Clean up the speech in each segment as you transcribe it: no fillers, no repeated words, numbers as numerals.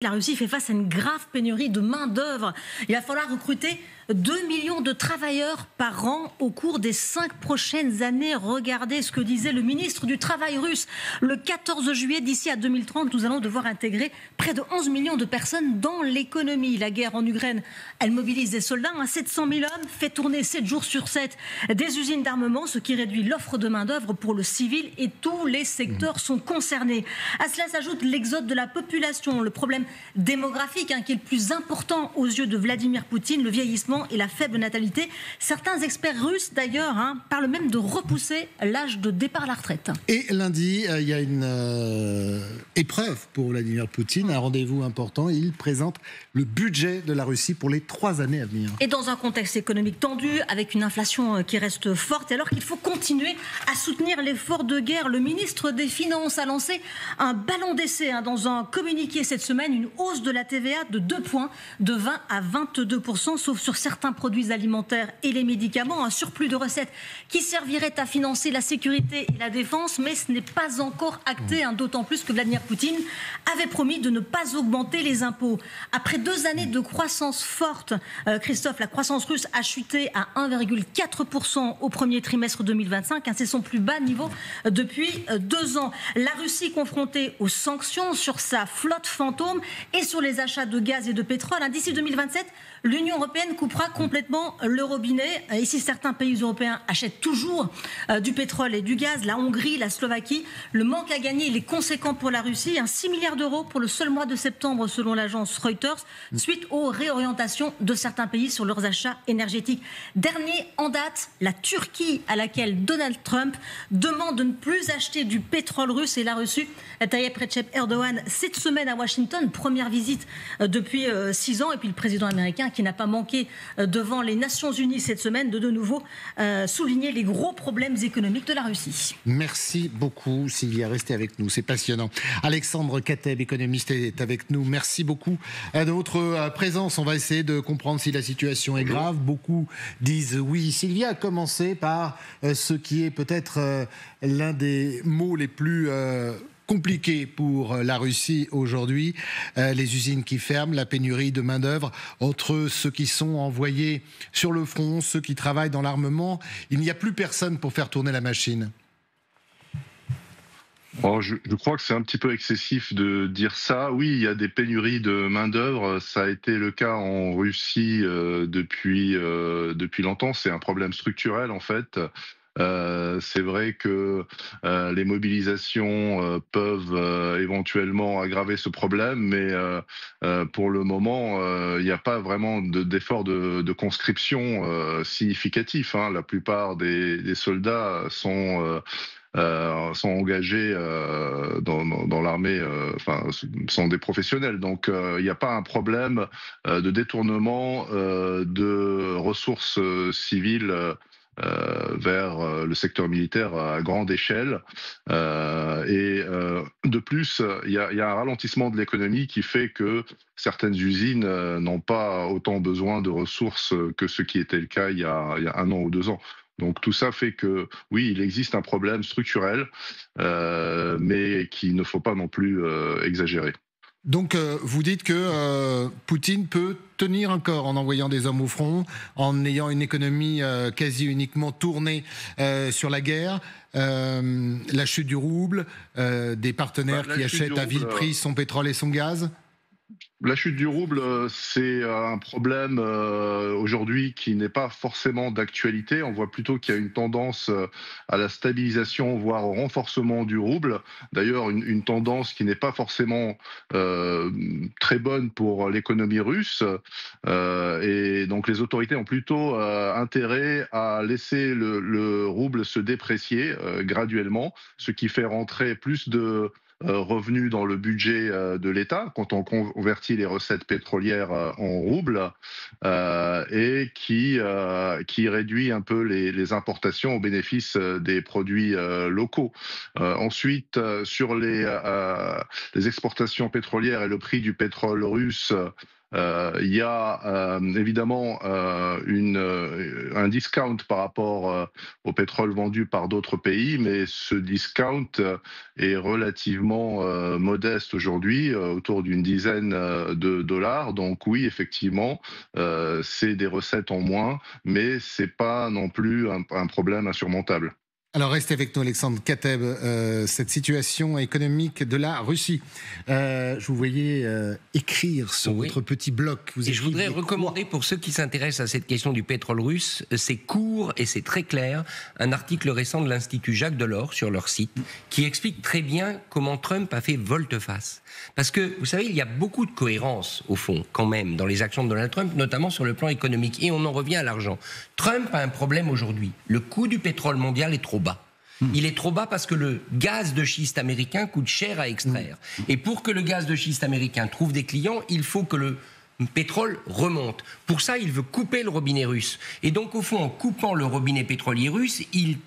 La Russie fait face à une grave pénurie de main-d'œuvre. Il va falloir recruter 2 millions de travailleurs par an au cours des 5 prochaines années. Regardez ce que disait le ministre du Travail russe. Le 14 juillet, d'ici à 2030, nous allons devoir intégrer près de 11 millions de personnes dans l'économie. La guerre en Ukraine, elle mobilise des soldats. 700 000 hommes, fait tourner 7 jours sur 7 des usines d'armement, ce qui réduit l'offre de main-d'œuvre pour le civil et tous les secteurs sont concernés. À cela s'ajoute l'exode de la population, le problème démographique qui est le plus important aux yeux de Vladimir Poutine, le vieillissement et la faible natalité. Certains experts russes, d'ailleurs, parlent même de repousser l'âge de départ à la retraite. Et lundi, il y a une épreuve pour Vladimir Poutine, un rendez-vous important. Il présente le budget de la Russie pour les 3 années à venir. Et dans un contexte économique tendu, avec une inflation qui reste forte, alors qu'il faut continuer à soutenir l'effort de guerre, le ministre des Finances a lancé un ballon d'essai dans un communiqué cette semaine, une hausse de la TVA de 2 points, de 20 à 22%, sauf sur certains produits alimentaires et les médicaments. Un surplus de recettes qui servirait à financer la sécurité et la défense, mais ce n'est pas encore acté, d'autant plus que Vladimir Poutine avait promis de ne pas augmenter les impôts. Après 2 années de croissance forte, Christophe, la croissance russe a chuté à 1,4% au premier trimestre 2025. C'est son plus bas niveau depuis 2 ans. La Russie confrontée aux sanctions sur sa flotte fantôme et sur les achats de gaz et de pétrole. D'ici 2027, l'Union européenne coupera complètement le robinet. Et si certains pays européens achètent toujours du pétrole et du gaz, la Hongrie, la Slovaquie, le manque à gagner il est conséquent pour la Russie. 6 milliards d'euros pour le seul mois de septembre selon l'agence Reuters, suite aux réorientations de certains pays sur leurs achats énergétiques. Dernier en date, la Turquie, à laquelle Donald Trump demande de ne plus acheter du pétrole russe, et l'a reçu Tayyip Recep Erdogan cette semaine à Washington, première visite depuis 6 ans, et puis le président américain qui n'a pas manqué devant les Nations Unies cette semaine de nouveau souligner les gros problèmes économiques de la Russie. Merci beaucoup Sylvia, restez avec nous, c'est passionnant. Alexandre Kateb, économiste, est avec nous. Merci beaucoup de votre présence. On va essayer de comprendre si la situation est grave. Beaucoup disent oui. Sylvia a commencé par ce qui est peut-être l'un des mots les plus compliqué pour la Russie aujourd'hui, les usines qui ferment, la pénurie de main-d'œuvre, entre ceux qui sont envoyés sur le front, ceux qui travaillent dans l'armement. Il n'y a plus personne pour faire tourner la machine. Oh, je crois que c'est un petit peu excessif de dire ça. Oui, il y a des pénuries de main-d'œuvre. Ça a été le cas en Russie depuis longtemps. C'est un problème structurel en fait. C'est vrai que les mobilisations peuvent éventuellement aggraver ce problème, mais pour le moment, il n'y a pas vraiment d'effort de conscription significatif. La plupart des soldats sont engagés dans l'armée, sont des professionnels. Donc il n'y a pas un problème de détournement de ressources civiles vers le secteur militaire à grande échelle. De plus, il y a un ralentissement de l'économie qui fait que certaines usines n'ont pas autant besoin de ressources que ce qui était le cas il y a 1 an ou 2 ans. Donc tout ça fait que, oui, il existe un problème structurel, mais qu'il ne faut pas non plus exagérer. Donc vous dites que Poutine peut tenir encore en envoyant des hommes au front, en ayant une économie quasi uniquement tournée sur la guerre, la chute du rouble, des partenaires qui achètent à vil prix son pétrole et son gaz. La chute du rouble, c'est un problème aujourd'hui qui n'est pas forcément d'actualité. On voit plutôt qu'il y a une tendance à la stabilisation, voire au renforcement du rouble. D'ailleurs, une tendance qui n'est pas forcément très bonne pour l'économie russe. Et donc les autorités ont plutôt intérêt à laisser le rouble se déprécier graduellement, ce qui fait rentrer plus de revenus dans le budget de l'État quand on convertit les recettes pétrolières en roubles et qui réduit un peu les importations au bénéfice des produits locaux. Ensuite, sur les exportations pétrolières et le prix du pétrole russe, Il y a évidemment un discount par rapport au pétrole vendu par d'autres pays, mais ce discount est relativement modeste aujourd'hui, autour d'une dizaine de dollars. Donc oui, effectivement, c'est des recettes en moins, mais c'est pas non plus un problème insurmontable. Alors restez avec nous, Alexandre Kateb. Cette situation économique de la Russie. Je vous voyais écrire sur votre petit bloc. Et je voudrais recommander pour ceux qui s'intéressent à cette question du pétrole russe, c'est court et c'est très clair, un article récent de l'Institut Jacques Delors sur leur site qui explique très bien comment Trump a fait volte-face. Parce que, vous savez, il y a beaucoup de cohérence, au fond, quand même, dans les actions de Donald Trump, notamment sur le plan économique. Et on en revient à l'argent. Trump a un problème aujourd'hui. Le coût du pétrole mondial est trop bas. Il est trop bas parce que le gaz de schiste américain coûte cher à extraire. Et pour que le gaz de schiste américain trouve des clients, il faut que le pétrole remonte. Pour ça, il veut couper le robinet russe. Et donc, au fond, en coupant le robinet pétrolier russe, il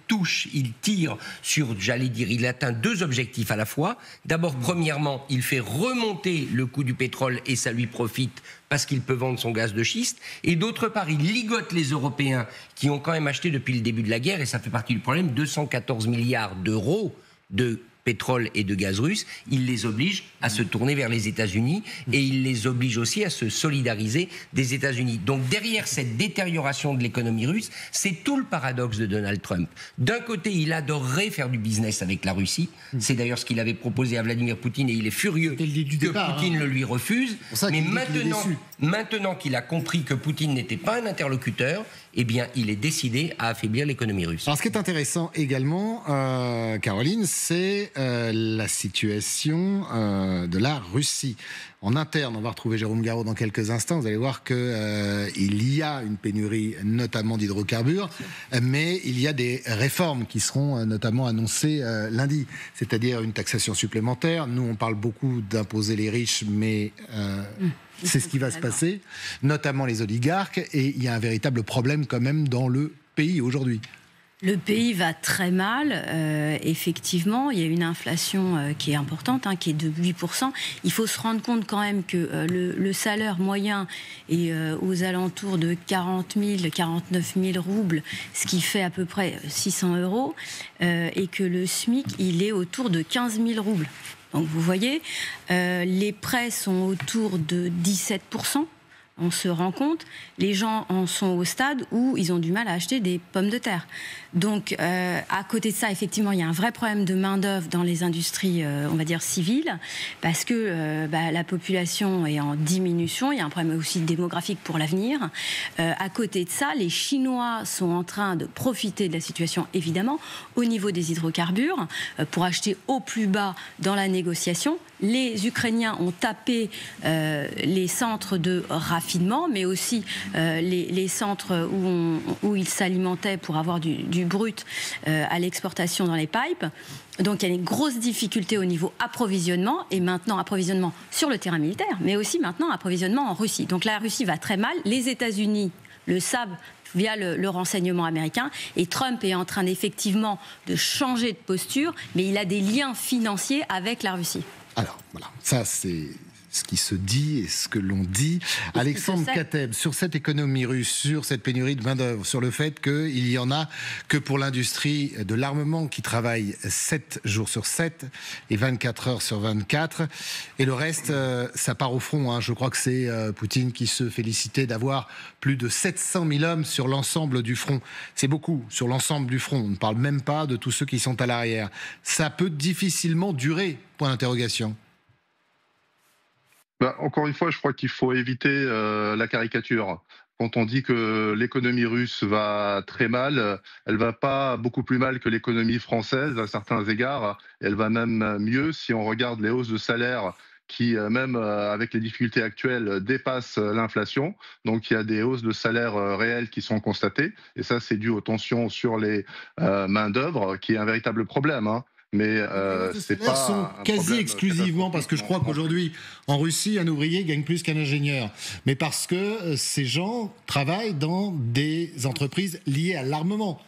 tire sur, il atteint deux objectifs à la fois. D'abord, premièrement, il fait remonter le coût du pétrole et ça lui profite parce qu'il peut vendre son gaz de schiste. Et d'autre part, il ligote les Européens qui ont quand même acheté depuis le début de la guerre, et ça fait partie du problème, 214 milliards d'euros de pétrole et de gaz russe, il les oblige à se tourner vers les États-Unis et il les oblige aussi à se solidariser des États-Unis. Donc derrière cette détérioration de l'économie russe, c'est tout le paradoxe de Donald Trump. D'un côté, il adorerait faire du business avec la Russie. C'est d'ailleurs ce qu'il avait proposé à Vladimir Poutine et il est furieux que Poutine le lui refuse. Mais maintenant qu'il a compris que Poutine n'était pas un interlocuteur, eh bien, il est décidé à affaiblir l'économie russe. Alors, ce qui est intéressant également, Caroline, c'est la situation de la Russie. En interne, on va retrouver Jérôme Garraud dans quelques instants. Vous allez voir qu'il y a une pénurie, notamment d'hydrocarbures, mais il y a des réformes qui seront notamment annoncées lundi, c'est-à-dire une taxation supplémentaire. Nous, on parle beaucoup d'imposer les riches, mais c'est ce qui va se passer, notamment les oligarques, et il y a un véritable problème quand même dans le pays aujourd'hui. Le pays va très mal, effectivement. Il y a une inflation qui est importante, qui est de 8%. Il faut se rendre compte quand même que le salaire moyen est aux alentours de 40 000, 49 000 roubles, ce qui fait à peu près 600 €, et que le SMIC, il est autour de 15 000 roubles. Donc vous voyez, les prêts sont autour de 17%. On se rend compte, les gens en sont au stade où ils ont du mal à acheter des pommes de terre. Donc, à côté de ça, effectivement, il y a un vrai problème de main-d'œuvre dans les industries, on va dire, civiles, parce que la population est en diminution. Il y a un problème aussi démographique pour l'avenir. À côté de ça, les Chinois sont en train de profiter de la situation, évidemment, au niveau des hydrocarbures, pour acheter au plus bas dans la négociation. Les Ukrainiens ont tapé les centres de raffinement, mais aussi les centres où ils s'alimentaient pour avoir du brut à l'exportation dans les pipes. Donc il y a une grosse difficulté au niveau approvisionnement, et maintenant approvisionnement sur le terrain militaire, mais aussi maintenant approvisionnement en Russie. Donc la Russie va très mal, les États-Unis le savent via le renseignement américain, et Trump est en train effectivement de changer de posture, mais il a des liens financiers avec la Russie. Alors, voilà, ça c'est ce qui se dit et ce que l'on dit. Alexandre Kateb, sur cette économie russe, sur cette pénurie de main-d'œuvre, sur le fait qu'il n'y en a que pour l'industrie de l'armement qui travaille 7 jours sur 7 et 24 heures sur 24. Et le reste, ça part au front. Je crois que c'est Poutine qui se félicitait d'avoir plus de 700 000 hommes sur l'ensemble du front. C'est beaucoup sur l'ensemble du front. On ne parle même pas de tous ceux qui sont à l'arrière. Ça peut difficilement durer, point d'interrogation. Encore une fois, je crois qu'il faut éviter la caricature. Quand on dit que l'économie russe va très mal, elle va pas beaucoup plus mal que l'économie française à certains égards. Elle va même mieux si on regarde les hausses de salaire qui, même avec les difficultés actuelles, dépassent l'inflation. Donc il y a des hausses de salaire réelles qui sont constatées. Et ça, c'est dû aux tensions sur les main-d'œuvre, qui est un véritable problème. Mais c'est pas sont quasi exclusivement parce que je crois qu'aujourd'hui en Russie un ouvrier gagne plus qu'un ingénieur, mais parce que ces gens travaillent dans des entreprises liées à l'armement.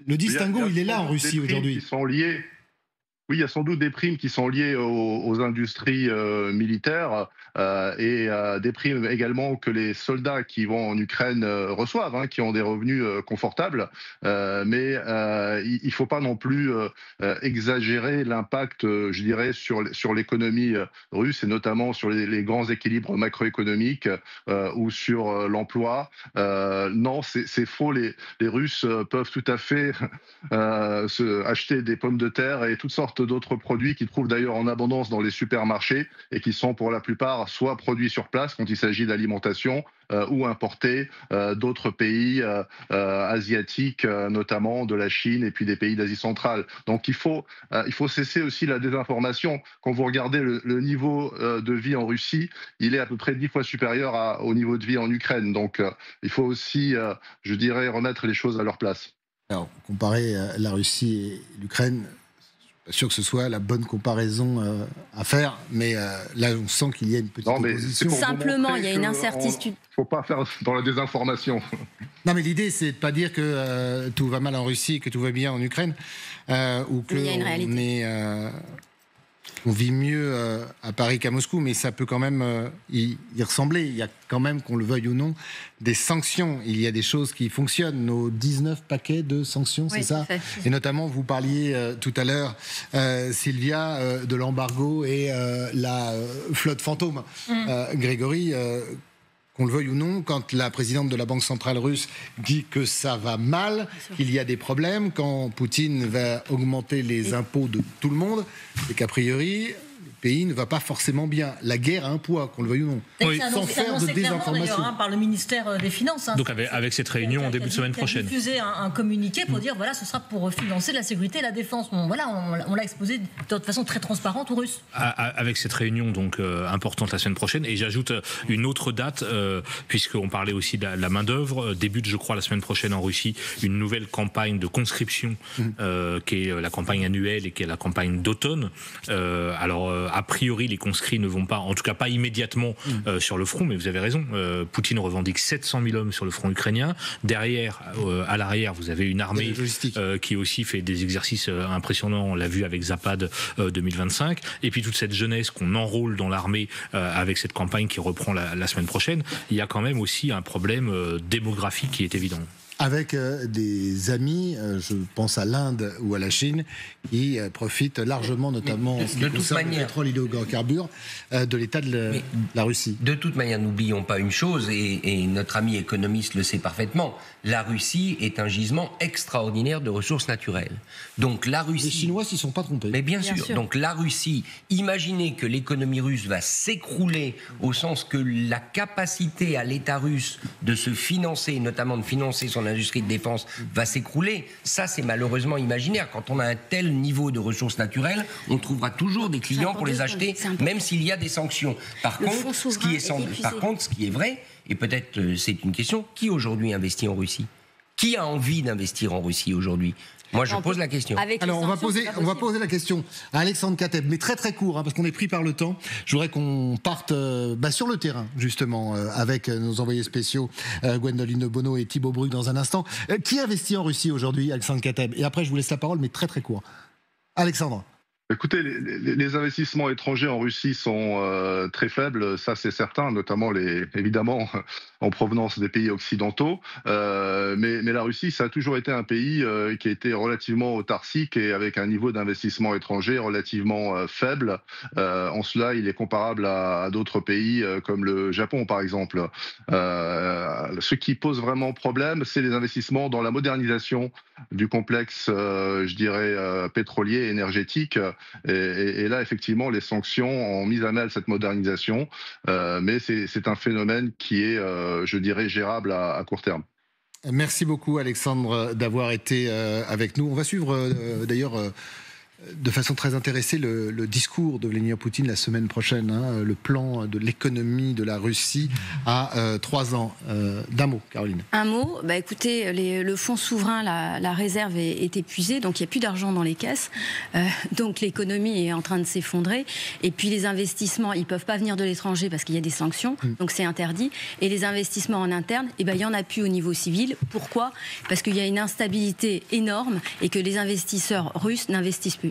Le distinguo, il est là en Russie aujourd'hui. Qui sont liés. Oui, il y a sans doute des primes qui sont liées aux industries militaires et des primes également que les soldats qui vont en Ukraine reçoivent, hein, qui ont des revenus confortables. Mais il ne faut pas non plus exagérer l'impact, je dirais, sur l'économie russe et notamment sur les grands équilibres macroéconomiques ou sur l'emploi. Non, c'est faux. Les Russes peuvent tout à fait acheter des pommes de terre et toutes sortes d'autres produits qu'ils trouvent d'ailleurs en abondance dans les supermarchés et qui sont pour la plupart soit produits sur place quand il s'agit d'alimentation ou importés d'autres pays asiatiques, notamment de la Chine et puis des pays d'Asie centrale. Donc il faut cesser aussi la désinformation. Quand vous regardez le niveau de vie en Russie, il est à peu près 10 fois supérieur au niveau de vie en Ukraine. Donc il faut aussi, je dirais, remettre les choses à leur place. Alors, comparer la Russie et l'Ukraine, je ne suis pas sûr que ce soit la bonne comparaison à faire, mais là, on sent qu'il y a une petite opposition. Simplement, il y a une incertitude. Il ne faut pas faire dans la désinformation. Non, mais l'idée, c'est de ne pas dire que tout va mal en Russie, que tout va bien en Ukraine, ou que on vit mieux à Paris qu'à Moscou, mais ça peut quand même y ressembler. Il y a quand même, qu'on le veuille ou non, des sanctions. Il y a des choses qui fonctionnent. Nos 19 paquets de sanctions, oui, c'est ça ? Et notamment, vous parliez tout à l'heure, Sylvia, de l'embargo et la flotte fantôme. Grégory, qu'on le veuille ou non, quand la présidente de la Banque centrale russe dit que ça va mal, qu'il y a des problèmes, quand Poutine va augmenter les impôts de tout le monde, et qu'a priori, le pays ne va pas forcément bien. La guerre a un poids, qu'on le veuille ou non. Oui. Sans faire de désinformation. Par le ministère des Finances. Donc avec cette réunion en début de semaine prochaine. Diffuser un communiqué pour dire voilà, ce sera pour financer la sécurité et la défense. On l'a exposé de façon très transparente aux Russes. Avec cette réunion donc importante la semaine prochaine, et j'ajoute une autre date puisqu'on parlait aussi de la main d'œuvre. Débute, je crois, la semaine prochaine en Russie une nouvelle campagne de conscription qui est la campagne annuelle et qui est la campagne d'automne. A priori, les conscrits ne vont pas, en tout cas pas immédiatement sur le front, mais vous avez raison, Poutine revendique 700 000 hommes sur le front ukrainien. Derrière, à l'arrière, vous avez une armée qui aussi fait des exercices impressionnants, on l'a vu avec Zapad 2025, et puis toute cette jeunesse qu'on enrôle dans l'armée avec cette campagne qui reprend la semaine prochaine. Il y a quand même aussi un problème démographique qui est évident. Avec des amis, je pense à l'Inde ou à la Chine, qui profitent largement, notamment en ce qui concerne le pétrole et l'hydrocarbures, de l'état de la Russie. De toute manière, n'oublions pas une chose, et notre ami économiste le sait parfaitement, la Russie est un gisement extraordinaire de ressources naturelles. Donc la Russie... Les Chinois s'y sont pas trompés. Mais bien sûr. Donc la Russie, imaginez que l'économie russe va s'écrouler au sens que la capacité à l'État russe de se financer, notamment de financer son industrie de défense, va s'écrouler. Ça, c'est malheureusement imaginaire. Quand on a un tel niveau de ressources naturelles, on trouvera toujours des clients pour les acheter, même s'il y a des sanctions. Par contre, ce qui est vrai, et peut-être c'est une question, qui aujourd'hui investit en Russie ? Qui a envie d'investir en Russie aujourd'hui ? Moi, je pose la question. Alors, on va poser la question à Alexandre Kateb, mais très très court, parce qu'on est pris par le temps. Je voudrais qu'on parte sur le terrain, justement, avec nos envoyés spéciaux, Gwendoline Bono et Thibaut Bruck, dans un instant. Qui investit en Russie aujourd'hui, Alexandre Kateb ? Et après, je vous laisse la parole, mais très très court. Alexandre. Écoutez, les investissements étrangers en Russie sont très faibles, ça c'est certain, notamment évidemment en provenance des pays occidentaux. Mais la Russie, ça a toujours été un pays qui a été relativement autarcique et avec un niveau d'investissement étranger relativement faible. En cela, il est comparable à d'autres pays comme le Japon, par exemple. Ce qui pose vraiment problème, c'est les investissements dans la modernisation du complexe, je dirais, pétrolier et énergétique. Et là, effectivement, les sanctions ont mis à mal cette modernisation, mais c'est un phénomène qui est, je dirais, gérable à court terme. Merci beaucoup, Alexandre, d'avoir été avec nous. On va suivre, d'ailleurs, de façon très intéressée, le discours de Vladimir Poutine la semaine prochaine, le plan de l'économie de la Russie à 3 ans. D'un mot, Caroline. Un mot, écoutez, le fonds souverain, la réserve est épuisée, donc il n'y a plus d'argent dans les caisses, donc l'économie est en train de s'effondrer, et puis les investissements, ils ne peuvent pas venir de l'étranger parce qu'il y a des sanctions, donc c'est interdit, et les investissements en interne, il n'y en a plus au niveau civil. Pourquoi ? Parce qu'il y a une instabilité énorme et que les investisseurs russes n'investissent plus.